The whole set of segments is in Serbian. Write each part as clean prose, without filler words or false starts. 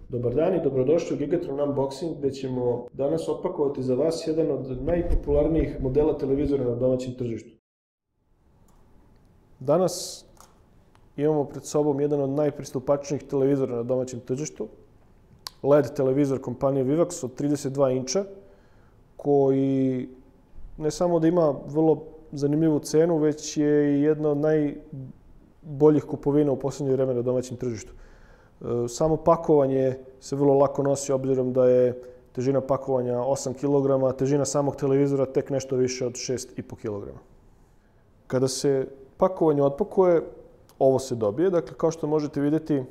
Dobar dan i dobrodošli u Gigatron Unboxing, gde ćemo danas opakovati za vas jedan od najpopularnijih modela televizora na domaćem tržištu. Danas imamo pred sobom jedan od najpristupačnijih televizora na domaćem tržištu, LED televizor kompanije Vivax od 32 inča, koji ne samo da ima vrlo zanimljivu cenu, već je i jedna od najboljih kupovina u poslednje vreme na domaćem tržištu. Samo pakovanje se vrlo lako nosi, obzirom da je težina pakovanja 8 kg, a težina samog televizora tek nešto više od 6,5 kg. Kada se pakovanje otpakuje, ovo se dobije. Dakle, kao što možete vidjeti,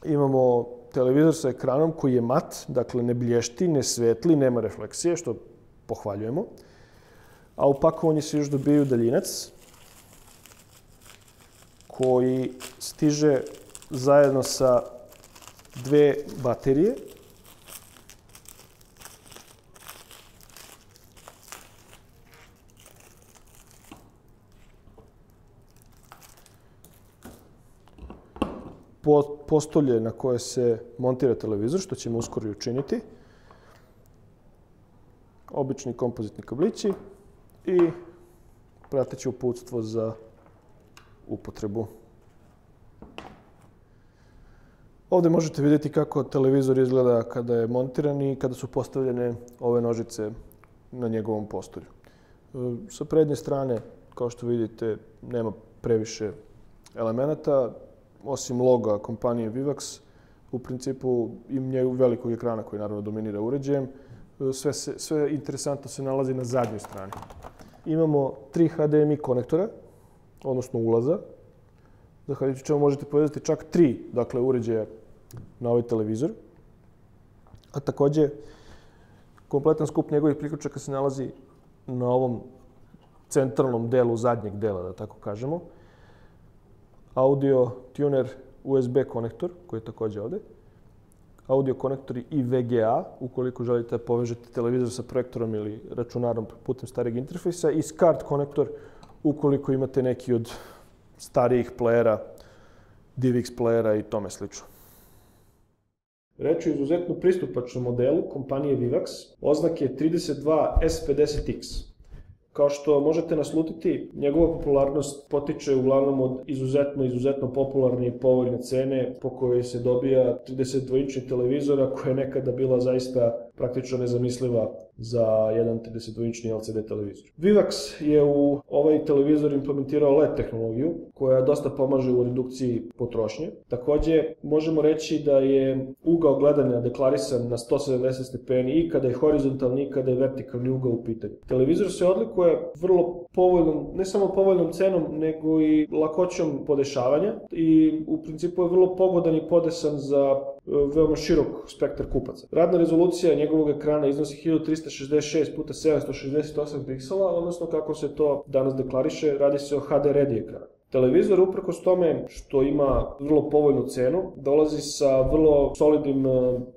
imamo televizor sa ekranom koji je mat, dakle ne blješti, ne svetli, nema refleksije, što pohvaljujemo. A u pakovanju se još dobiju daljinac koji stiže zajedno sa dve baterije. Postolje na koje se montira televizor, što ćemo uskoro i učiniti. Obični kompozitni kablići i prateće uputstvo za upotrebu. Ovdje možete vidjeti kako televizor izgleda kada je montiran i kada su postavljene ove nožice na njegovom postolju. Sa prednje strane, kao što vidite, nema previše elemenata, osim loga kompanije Vivax, u principu i velikog ekrana koji naravno dominira uređajem. Sve interesantno se nalazi na zadnjoj strani. Imamo 3 HDMI konektora, odnosno ulaza, zahvaljujući čemu možete povezati čak 3 uređaja na ovaj televizor. A takođe, kompletan skup njegovih priključaka se nalazi na ovom centralnom delu, zadnjeg dela, da tako kažemo. Audio tuner USB konektor, koji je takođe ovde. Audio konektori i VGA, ukoliko želite da povežete televizor sa projektorom ili računarom putem starijeg interfejsa, i SCART konektor, ukoliko imate neki od starijih plejera, DivX plejera i tome slično. Reč je o izuzetno pristupačnom modelu kompanije Vivax, oznake 32S50X. Kao što možete naslutiti, njegova popularnost potiče uglavnom od izuzetno popularne i povoljne cene po kojoj se dobija 32-inčni televizora, koja je nekada bila zaista praktično nezamisliva za jedan 32-inčni LCD televizor. Vivax je u ovaj televizor implementirao LED tehnologiju, koja dosta pomaže u redukciji potrošnje. Takođe, možemo reći da je ugao gledanja deklarisan na 170 stepeni i kada je horizontalni i kada je vertikalni ugao u pitanju. Televizor se odlikuje vrlo povoljnom, ne samo povoljnom cenom, nego i lakoćom podešavanja i u principu je vrlo pogodan i podesan za veoma širok spektar kupaca. Radna rezolucija njegovog ekrana iznosi 1366 x 768 piksela, odnosno kako se to danas deklariše, radi se o HD ready ekranu. Televizor, uprkos tome što ima vrlo povoljnu cenu, dolazi sa vrlo solidnim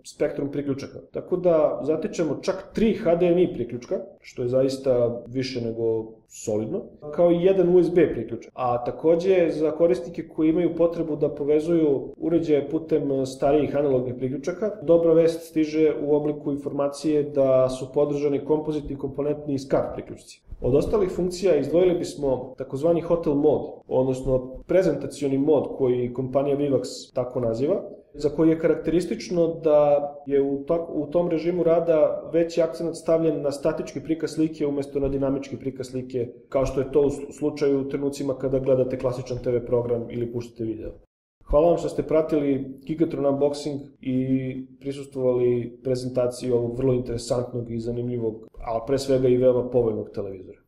spektrom priključaka. Tako da zatičemo čak 3 HDMI priključka, što je zaista više nego solidno, kao i jedan USB priključak. A takođe za korisnike koji imaju potrebu da povezuju uređaje putem starijih analognih priključaka, dobra vest stiže u obliku informacije da su podržani kompozitni komponentni i SCART priključci. Od ostalih funkcija izdvojili bismo takozvani hotel mod, odnosno prezentacioni mod koji kompanija Vivax tako naziva, za koji je karakteristično da je u tom režimu rada veći akcenat stavljen na statički prikaz slike umesto na dinamički prikaz slike, kao što je to u slučaju u trenucima kada gledate klasičan TV program ili puštate video. Hvala vam što ste pratili Gigatron Unboxing i prisustvovali prezentaciji ovog vrlo interesantnog i zanimljivog, a pre svega i veoma povoljnog televizora.